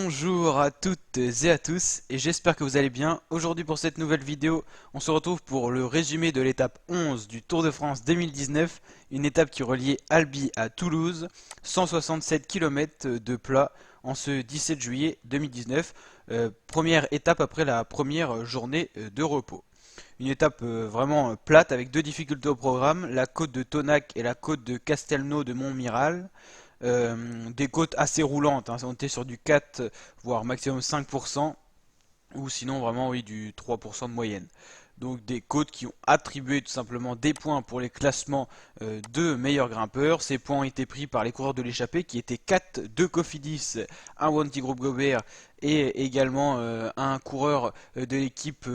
Bonjour à toutes et à tous et j'espère que vous allez bien. Aujourd'hui pour cette nouvelle vidéo, on se retrouve pour le résumé de l'étape 11 du Tour de France 2019, une étape qui reliait Albi à Toulouse, 167 km de plat en ce 17 juillet 2019, première étape après la première journée de repos. Une étape vraiment plate avec deux difficultés au programme, la côte de Tonac et la côte de Castelnau de Montmiral. Des côtes assez roulantes, hein. On était sur du 4 voire maximum 5%, ou sinon vraiment oui du 3% de moyenne. Donc des côtes qui ont attribué tout simplement des points pour les classements de meilleurs grimpeurs. Ces points ont été pris par les coureurs de l'échappée qui étaient 4 de Cofidis, un Wanty Group Gobert et également un coureur de l'équipe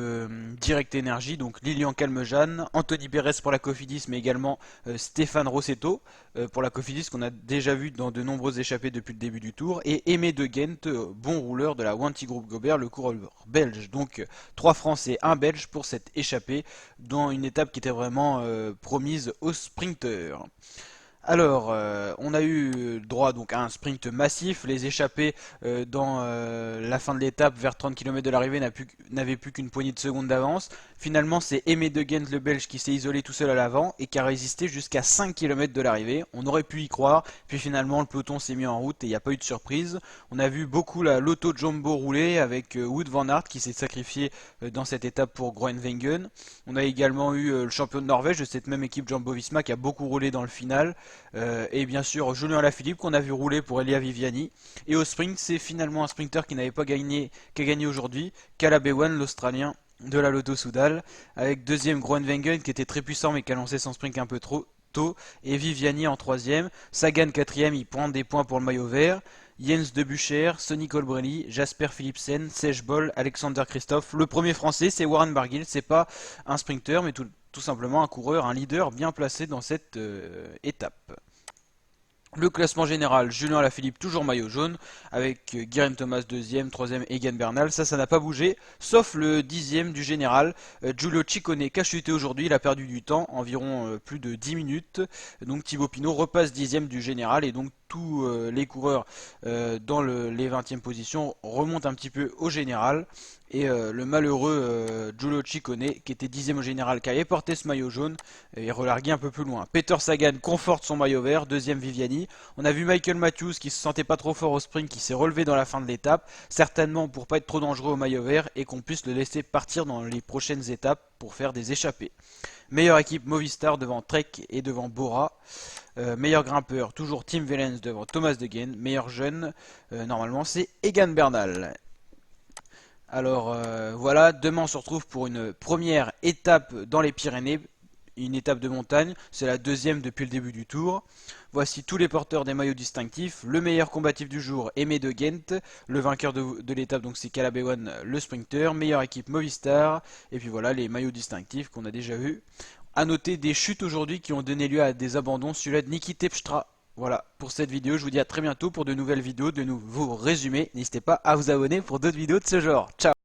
Direct Energy, donc Lilian Calmejane, Anthony Perez pour la Cofidis, mais également Stéphane Rossetto pour la Cofidis qu'on a déjà vu dans de nombreuses échappées depuis le début du tour, et Aimé de Ghent, bon rouleur de la Wanty Group Gobert, le coureur belge. Donc 3 Français, un Belge pour cette échappée dans une étape qui était vraiment promise aux sprinteurs. Alors, on a eu droit donc à un sprint massif. Les échappés dans la fin de l'étape, vers 30 km de l'arrivée, n'avaient plus qu'une poignée de secondes d'avance. Finalement, c'est Aimé de Ghent, le Belge, qui s'est isolé tout seul à l'avant et qui a résisté jusqu'à 5 km de l'arrivée. On aurait pu y croire, puis finalement, le peloton s'est mis en route et il n'y a pas eu de surprise. On a vu beaucoup la Lotto Jumbo rouler avec Wout van Aert qui s'est sacrifié dans cette étape pour Groenewegen. On a également eu le champion de Norvège de cette même équipe Jumbo-Visma qui a beaucoup roulé dans le final. Et bien sûr Julien Alaphilippe qu'on a vu rouler pour Elia Viviani. Et au sprint, c'est finalement un sprinter qui n'avait pas gagné, qui a gagné aujourd'hui, Caleb Ewan, l'Australien de la Lotto Soudal, avec deuxième Groenewegen qui était très puissant mais qui a lancé son sprint un peu trop tôt, et Viviani en troisième. Sagan quatrième, il prend des points pour le maillot vert. Jens Debucher, Sonny Colbrelli, Jasper Philipsen, Serge Boll, Alexander Christophe. Le premier français, c'est Warren Barguil. C'est pas un sprinter, mais tout simplement un coureur, un leader bien placé dans cette étape. Le classement général, Julien Alaphilippe toujours maillot jaune, avec Geraint Thomas deuxième, troisième Egan Bernal, ça n'a pas bougé, sauf le dixième du général, Giulio Ciccone qui a chuté aujourd'hui, il a perdu du temps, environ plus de 10 minutes, donc Thibaut Pinot repasse dixième du général, et donc tous les coureurs dans les 20e positions remontent un petit peu au général. Et le malheureux Giulio Ciccone, qui était 10e au général, qui avait porté ce maillot jaune, est relargué un peu plus loin. Peter Sagan conforte son maillot vert, deuxième Viviani. On a vu Michael Matthews qui se sentait pas trop fort au sprint, qui s'est relevé dans la fin de l'étape, certainement pour pas être trop dangereux au maillot vert et qu'on puisse le laisser partir dans les prochaines étapes pour faire des échappées. Meilleure équipe Movistar devant Trek et devant Bora. Meilleur grimpeur, toujours Tim Wellens devant Thomas de Ghent. Meilleur jeune, normalement c'est Egan Bernal. Alors voilà, demain on se retrouve pour une première étape dans les Pyrénées, une étape de montagne, c'est la deuxième depuis le début du tour. Voici tous les porteurs des maillots distinctifs, le meilleur combatif du jour, Aimé de Ghent, le vainqueur de l'étape donc c'est Caleb Ewan, le sprinter, meilleure équipe Movistar, et puis voilà les maillots distinctifs qu'on a déjà vus. A noter des chutes aujourd'hui qui ont donné lieu à des abandons, celui-là de Niki Terpstra. Voilà pour cette vidéo, je vous dis à très bientôt pour de nouvelles vidéos, de nouveaux résumés. N'hésitez pas à vous abonner pour d'autres vidéos de ce genre. Ciao!